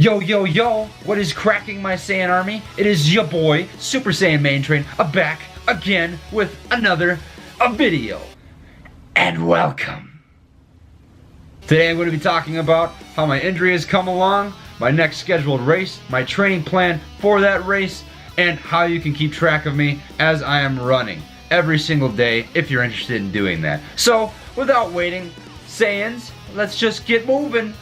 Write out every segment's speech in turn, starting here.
Yo, yo, yo, what is cracking, my Saiyan army? It is your boy, Super Saiyan Main Train, back again with another video. And welcome. Today I'm going to be talking about how my injury has come along, my next scheduled race, my training plan for that race, and how you can keep track of me as I am running every single day if you're interested in doing that. So, without waiting, Saiyans, let's just get moving.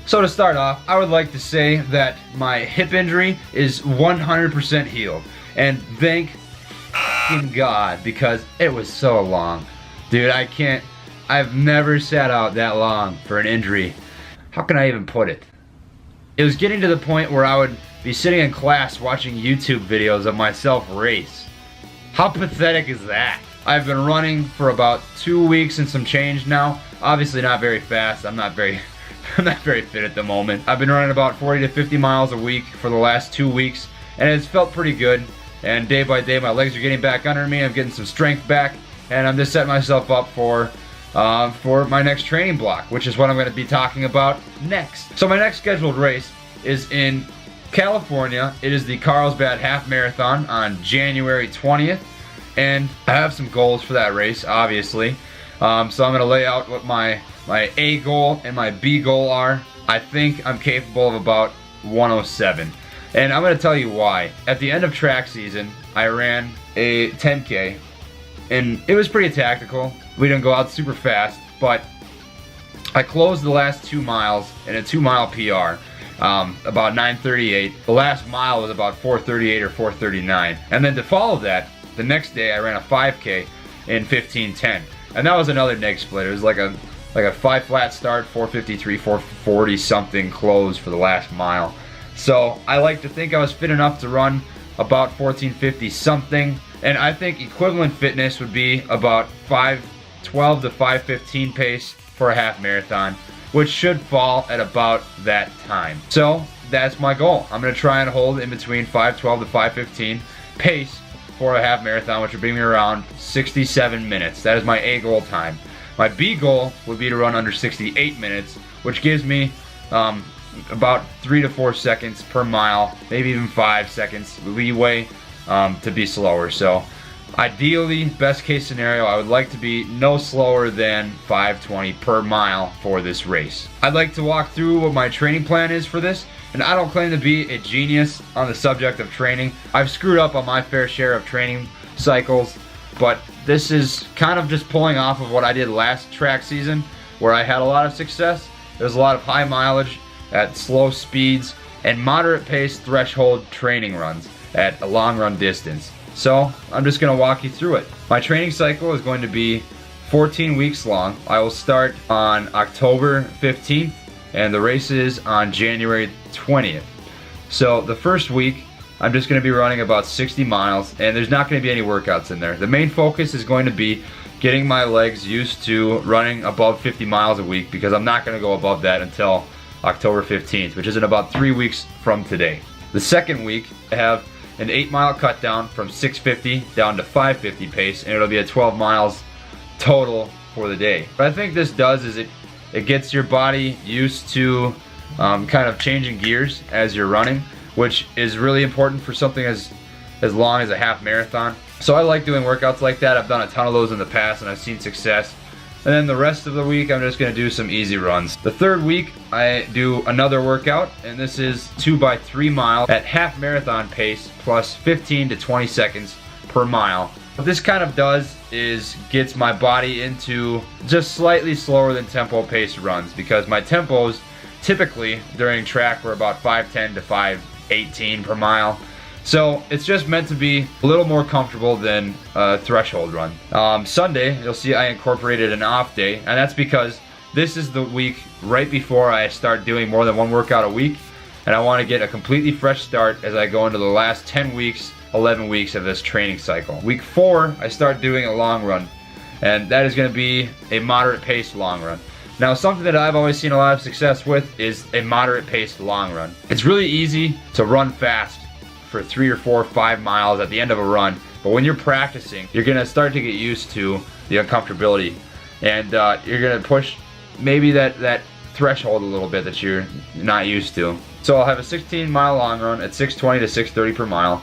So to start off, I would like to say that my hip injury is 100% healed. And thank f***ing God, because it was so long. Dude, I've never sat out that long for an injury. How can I even put it? It was getting to the point where I would be sitting in class watching YouTube videos of myself race. How pathetic is that? I've been running for about 2 weeks and some change now. Obviously not very fast. I'm not very fit at the moment. I've been running about 40 to 50 miles a week for the last 2 weeks, and it's felt pretty good. And day by day, my legs are getting back under me. I'm getting some strength back, and I'm just setting myself up for my next training block, which is what I'm going to be talking about next. So my next scheduled race is in California. It is the Carlsbad Half Marathon on January 20th, and I have some goals for that race, obviously. So I'm going to lay out what my A goal and my B goal are. I think I'm capable of about 107. And I'm going to tell you why. At the end of track season, I ran a 10K, and it was pretty tactical. We didn't go out super fast, but I closed the last 2 miles in a 2-mile PR, about 9:38. The last mile was about 4:38 or 4:39. And then to follow that, the next day I ran a 5K in 15:10. And that was another neg split. It was like a 5 flat start, 4:53, 4:40 something close for the last mile. So I like to think I was fit enough to run about 14:50 something, and I think equivalent fitness would be about 5:12 to 5:15 pace for a half marathon, which should fall at about that time. So that's my goal. I'm going to try and hold in between 5:12 to 5:15 pace for a half marathon, which would bring me around 67 minutes. That is my A goal time. My B goal would be to run under 68 minutes, which gives me about 3 to 4 seconds per mile, maybe even 5 seconds leeway to be slower. So ideally, best case scenario, I would like to be no slower than 5:20 per mile for this race. I'd like to walk through what my training plan is for this. And I don't claim to be a genius on the subject of training. I've screwed up on my fair share of training cycles, but this is kind of just pulling off of what I did last track season, where I had a lot of success. There was a lot of high mileage at slow speeds and moderate pace threshold training runs at a long run distance. So I'm just going to walk you through it. My training cycle is going to be 14 weeks long. I will start on October 15th. And the race is on January 20th. So the first week, I'm just going to be running about 60 miles, and there's not going to be any workouts in there. The main focus is going to be getting my legs used to running above 50 miles a week, because I'm not going to go above that until October 15th, which is in about 3 weeks from today. The second week, I have an 8-mile cut down from 6:50 down to 5:50 pace, and it'll be at 12 miles total for the day. What I think this does is it gets your body used to kind of changing gears as you're running, which is really important for something as long as a half marathon. So I like doing workouts like that. I've done a ton of those in the past, and I've seen success. And then the rest of the week, I'm just going to do some easy runs. The third week, I do another workout, and this is 2 by 3 miles at half marathon pace plus 15 to 20 seconds per mile. What this kind of does is gets my body into just slightly slower than tempo pace runs, because my tempos typically during track were about 5:10 to 5:18 per mile. So it's just meant to be a little more comfortable than a threshold run. Sunday, you'll see I incorporated an off day, and that's because this is the week right before I start doing more than one workout a week, and I want to get a completely fresh start as I go into the last 10 weeks 11 weeks of this training cycle. Week 4, I start doing a long run, and that is going to be a moderate paced long run. Now, something that I've always seen a lot of success with is a moderate paced long run. It's really easy to run fast for 3 or 4 or 5 miles at the end of a run, but when you're practicing, you're going to start to get used to the uncomfortability, and you're going to push maybe that threshold a little bit that you're not used to. So I'll have a 16-mile long run at 6:20 to 6:30 per mile,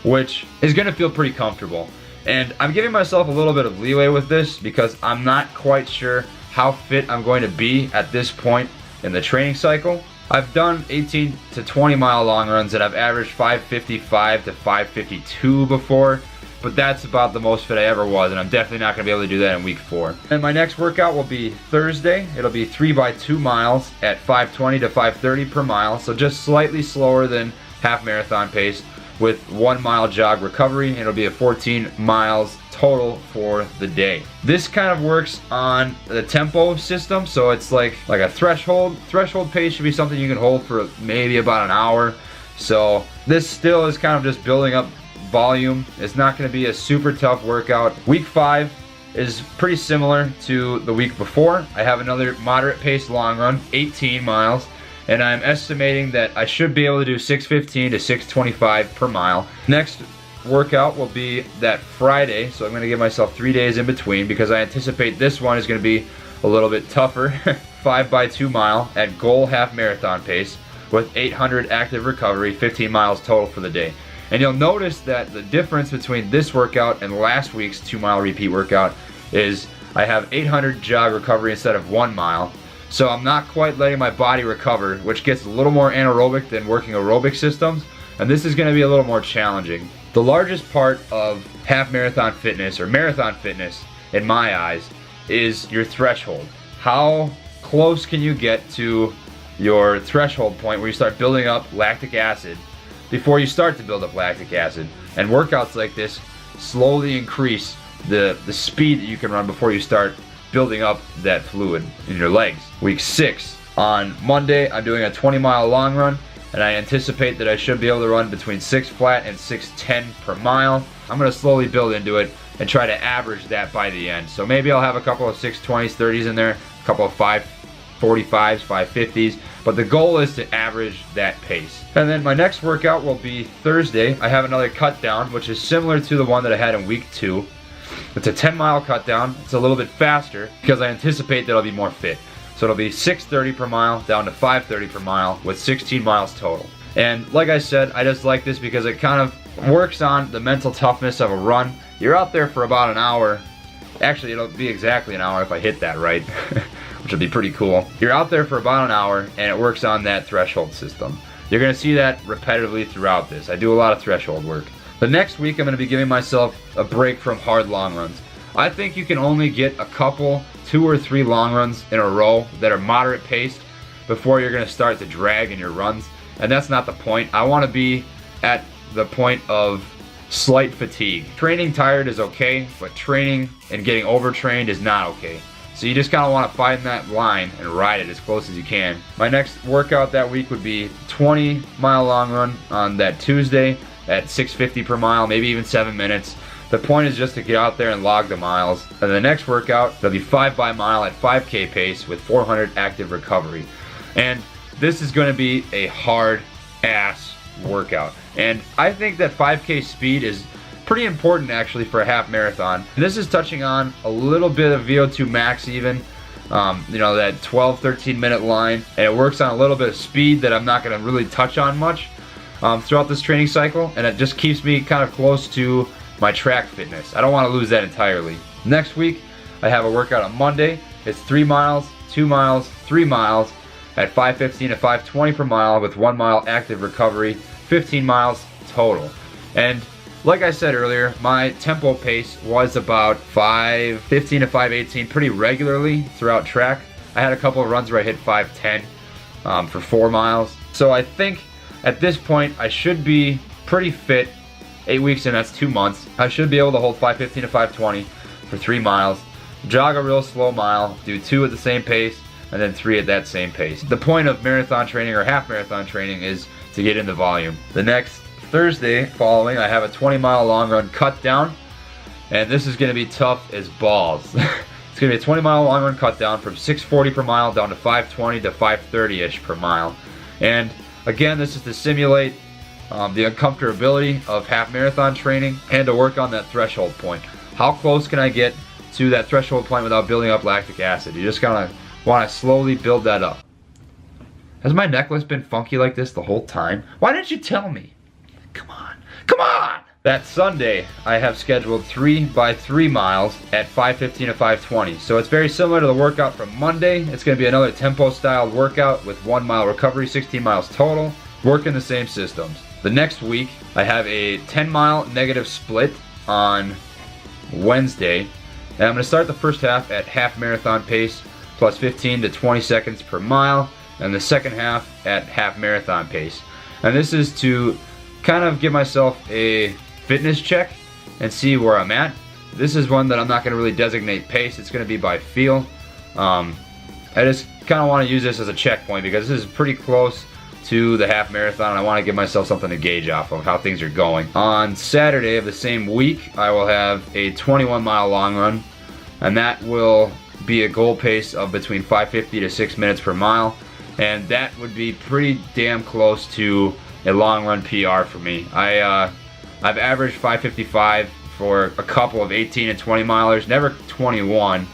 which is going to feel pretty comfortable. And I'm giving myself a little bit of leeway with this because I'm not quite sure how fit I'm going to be at this point in the training cycle. I've done 18 to 20 mile long runs and I've averaged 5:55 to 5:52 before, but that's about the most fit I ever was, and I'm definitely not going to be able to do that in week 4. And my next workout will be Thursday. It'll be 3x2 miles at 5:20 to 5:30 per mile, so just slightly slower than half marathon pace with 1 mile jog recovery, and it'll be a 14 miles total for the day. This kind of works on the tempo system, so it's like a threshold. Threshold pace should be something you can hold for maybe about an hour. So this still is kind of just building up volume. It's not going to be a super tough workout. Week 5 is pretty similar to the week before. I have another moderate pace long run, 18 miles, and I'm estimating that I should be able to do 6:15 to 6:25 per mile. Next workout will be that Friday, so I'm going to give myself 3 days in between because I anticipate this one is going to be a little bit tougher. 5x2 mile at goal half marathon pace with 800 active recovery, 15 miles total for the day. And you'll notice that the difference between this workout and last week's 2-mile repeat workout is I have 800 jog recovery instead of 1 mile. So I'm not quite letting my body recover, which gets a little more anaerobic than working aerobic systems, and this is going to be a little more challenging. The largest part of half marathon fitness, or marathon fitness in my eyes, is your threshold. How close can you get to your threshold point where you start building up lactic acid before you start to build up lactic acid? And workouts like this slowly increase the speed that you can run before you start building up that fluid in your legs. Week 6, on Monday, I'm doing a 20-mile long run, and I anticipate that I should be able to run between 6 flat and 6:10 per mile. I'm going to slowly build into it and try to average that by the end. So maybe I'll have a couple of 6:20s, 30s in there, a couple of 5:45s, 5:50s, but the goal is to average that pace. And then my next workout will be Thursday. I have another cut down, which is similar to the one that I had in week 2. It's a 10-mile cut down. It's a little bit faster because I anticipate that I'll be more fit. So it'll be 6:30 per mile down to 5:30 per mile with 16 miles total. And like I said, I just like this because it kind of works on the mental toughness of a run. You're out there for about an hour. Actually, it'll be exactly an hour if I hit that right, which would be pretty cool. You're out there for about an hour and it works on that threshold system. You're going to see that repetitively throughout this. I do a lot of threshold work. The next week, I'm going to be giving myself a break from hard long runs. I think you can only get a couple, 2 or 3 long runs in a row that are moderate paced before you're going to start to drag in your runs. And that's not the point. I want to be at the point of slight fatigue. Training tired is okay, but training and getting overtrained is not okay. So you just kind of want to find that line and ride it as close as you can. My next workout that week would be 20-mile long run on that Tuesday at 6:50 per mile, maybe even 7 minutes. The point is just to get out there and log the miles. And the next workout, there'll be 5 by mile at 5K pace with 400 active recovery. And this is going to be a hard ass workout. And I think that 5K speed is pretty important actually for a half marathon. And this is touching on a little bit of VO2 max even, you know, that 12-13 minute line. And it works on a little bit of speed that I'm not going to really touch on much throughout this training cycle. And it just keeps me kind of close to my track fitness. I don't want to lose that entirely. Next week, I have a workout on Monday. It's 3 miles, 2 miles, 3 miles at 5:15 to 5:20 per mile with 1 mile active recovery, 15 miles total. And like I said earlier, my tempo pace was about 5:15 to 5:18 pretty regularly throughout track. I had a couple of runs where I hit 5:10 for 4 miles. So I think at this point I should be pretty fit. 8 weeks in, that's 2 months. I should be able to hold 5:15 to 5:20 for 3 miles, jog a real slow mile, do 2 at the same pace, and then 3 at that same pace. The point of marathon training or half marathon training is to get into volume. The next Thursday following, I have a 20-mile long run cut down, and this is going to be tough as balls. It's going to be a 20-mile long run cut down from 6:40 per mile down to 5:20 to 5:30-ish per mile. And again, this is to simulate the uncomfortability of half marathon training and to work on that threshold point. How close can I get to that threshold point without building up lactic acid? You just gotta want to slowly build that up. Has my necklace been funky like this the whole time? Why didn't you tell me? Come on. Come on! That Sunday, I have scheduled 3 by 3 miles at 5:15 to 5:20. So it's very similar to the workout from Monday. It's going to be another tempo-styled workout with 1 mile recovery, 16 miles total, working the same systems. The next week, I have a 10-mile negative split on Wednesday. And I'm going to start the first half at half marathon pace, plus 15 to 20 seconds per mile, and the second half at half marathon pace. And this is to kind of give myself a fitness check and see where I'm at. This is one that I'm not going to really designate pace. It's going to be by feel. I just kind of want to use this as a checkpoint because this is pretty close to the half marathon, and I want to give myself something to gauge off of how things are going. On Saturday of the same week, I will have a 21-mile long run, and that will be a goal pace of between 5:50 to 6 minutes per mile, and that would be pretty damn close to a long run PR for me. I've averaged 5:55 for a couple of 18 and 20 milers, never 21.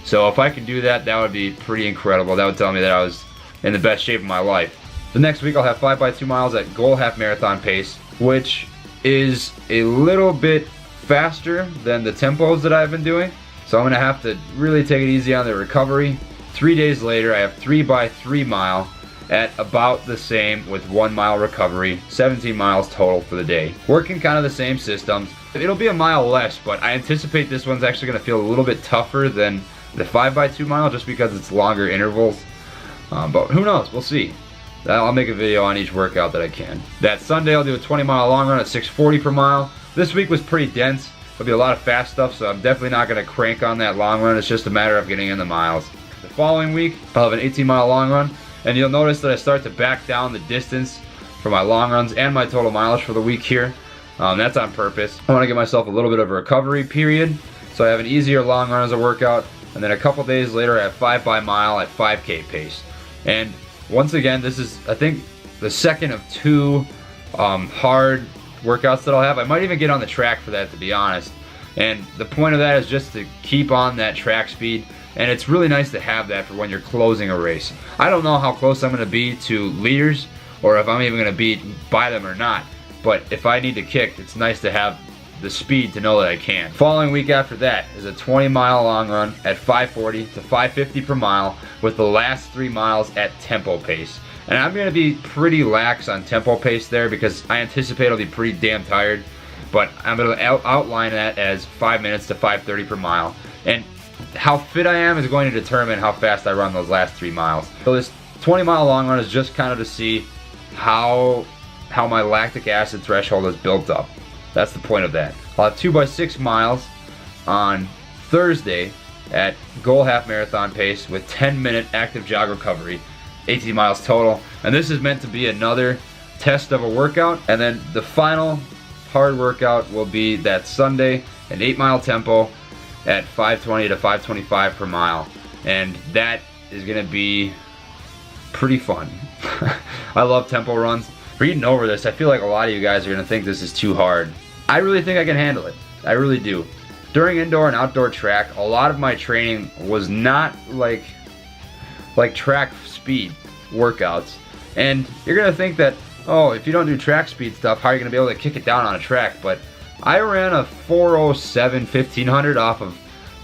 So if I could do that, that would be pretty incredible. That would tell me that I was in the best shape of my life. The next week I'll have 5 by 2 miles at goal half marathon pace, which is a little bit faster than the tempos that I've been doing. So I'm going to have to really take it easy on the recovery. 3 days later I have 3 by 3 mile at about the same with 1 mile recovery, 17 miles total for the day. Working kind of the same systems. It'll be a mile less, but I anticipate this one's actually going to feel a little bit tougher than the 5 by 2 mile just because it's longer intervals. But who knows? We'll see. I'll make a video on each workout that I can. That Sunday I'll do a 20-mile long run at 6:40 per mile. This week was pretty dense. There'll be a lot of fast stuff, so I'm definitely not going to crank on that long run. It's just a matter of getting in the miles. The following week I'll have an 18-mile long run, and you'll notice that I start to back down the distance for my long runs and my total mileage for the week here. That's on purpose. I want to give myself a little bit of a recovery period, so I have an easier long run as a workout, and then a couple days later I have 5 by mile at 5K pace. And once again, this is, I think, the second of 2 hard workouts that I'll have. I might even get on the track for that, to be honest. And the point of that is just to keep on that track speed. And it's really nice to have that for when you're closing a race. I don't know how close I'm going to be to leaders or if I'm even going to be by them or not. But if I need to kick, it's nice to have the speed to know that I can. Following week after that is a 20-mile long run at 5:40 to 5:50 per mile with the last 3 miles at tempo pace. And I'm going to be pretty lax on tempo pace there because I anticipate I'll be pretty damn tired. But I'm going to outline that as 5 minutes to 5:30 per mile. And how fit I am is going to determine how fast I run those last 3 miles. So this 20-mile long run is just kind of to see how my lactic acid threshold is built up. That's the point of that. I'll have 2 by 6 miles on Thursday at goal half marathon pace with 10-minute active jog recovery, 18 miles total. And this is meant to be another test of a workout. And then the final hard workout will be that Sunday, an 8-mile tempo at 5:20 to 5:25 per mile. And that is going to be pretty fun. I love tempo runs. Reading over this, I feel like a lot of you guys are going to think this is too hard. I really think I can handle it. I really do. During indoor and outdoor track, a lot of my training was not like track speed workouts. And you're going to think that, oh, if you don't do track speed stuff, how are you going to be able to kick it down on a track? But I ran a 4:07 1500 off of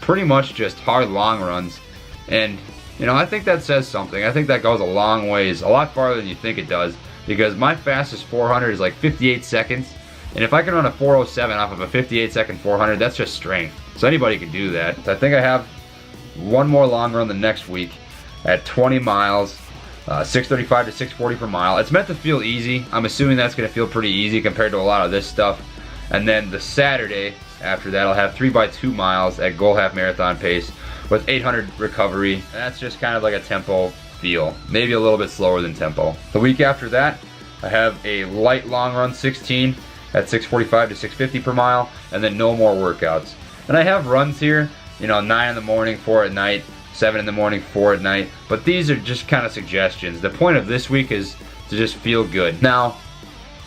pretty much just hard long runs. And, you know, I think that says something. I think that goes a long ways, a lot farther than you think it does. Because my fastest 400 is like 58 seconds. And if I can run a 4:07 off of a 58-second 400, that's just strength. So anybody can do that. So I think I have one more long run the next week at 20 miles, 6:35 to 6:40 per mile. It's meant to feel easy. I'm assuming that's going to feel pretty easy compared to a lot of this stuff. And then the Saturday after that, I'll have 3 by 2 miles at goal half marathon pace with 800 recovery. And that's just kind of like a tempo feel. Maybe a little bit slower than tempo. The week after that, I have a light long run 16 at 6:45 to 6:50 per mile, and then no more workouts. And I have runs here, you know, 9 in the morning, 4 at night, 7 in the morning, 4 at night, but these are just kind of suggestions. The point of this week is to just feel good. Now,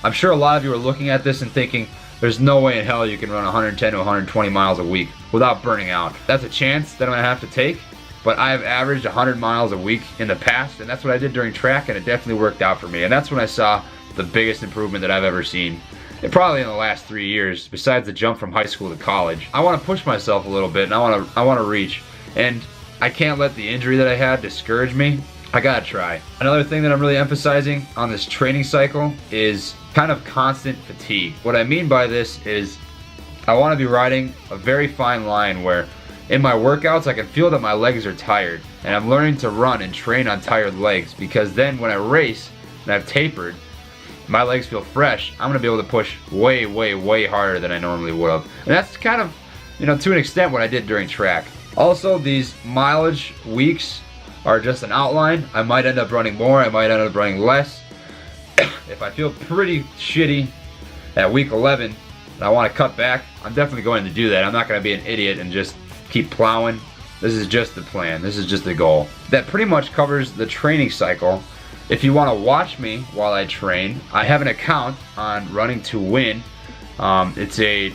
I'm sure a lot of you are looking at this and thinking, there's no way in hell you can run 110 to 120 miles a week without burning out. That's a chance that I'm going to have to take, but I've averaged 100 miles a week in the past, and that's what I did during track, and it definitely worked out for me. And that's when I saw the biggest improvement that I've ever seen. And probably in the last 3 years, besides the jump from high school to college. I want to push myself a little bit, and I want to reach. And I can't let the injury that I had discourage me. I gotta try. Another thing that I'm really emphasizing on this training cycle is kind of constant fatigue. What I mean by this is I want to be riding a very fine line where in my workouts I can feel that my legs are tired, and I'm learning to run and train on tired legs, because then when I race and I've tapered, my legs feel fresh, I'm gonna be able to push way, way, way harder than I normally would have. And that's kind of, you know, to an extent what I did during track. Also, these mileage weeks are just an outline. I might end up running more, I might end up running less. If I feel pretty shitty at week 11 and I want to cut back, I'm definitely going to do that. I'm not going to be an idiot and just keep plowing. This is just the plan. This is just the goal. That pretty much covers the training cycle. If you want to watch me while I train, I have an account on Running to Win. It's a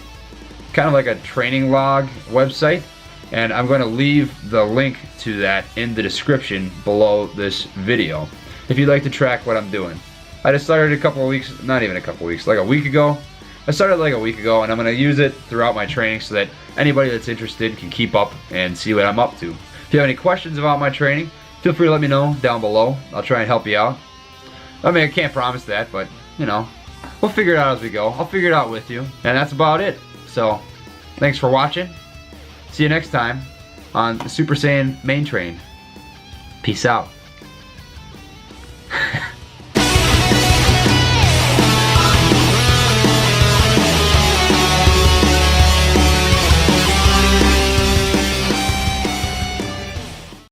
kind of like a training log website, and I'm going to leave the link to that in the description below this video if you'd like to track what I'm doing. I just started a couple of weeks, not even a couple of weeks, like a week ago. I started like a week ago, and I'm going to use it throughout my training so that anybody that's interested can keep up and see what I'm up to. If you have any questions about my training, feel free to let me know down below. I'll try and help you out. I mean, I can't promise that, but, you know, we'll figure it out as we go. I'll figure it out with you. And that's about it. So, thanks for watching. See you next time on the Super Saiyan Main Train. Peace out.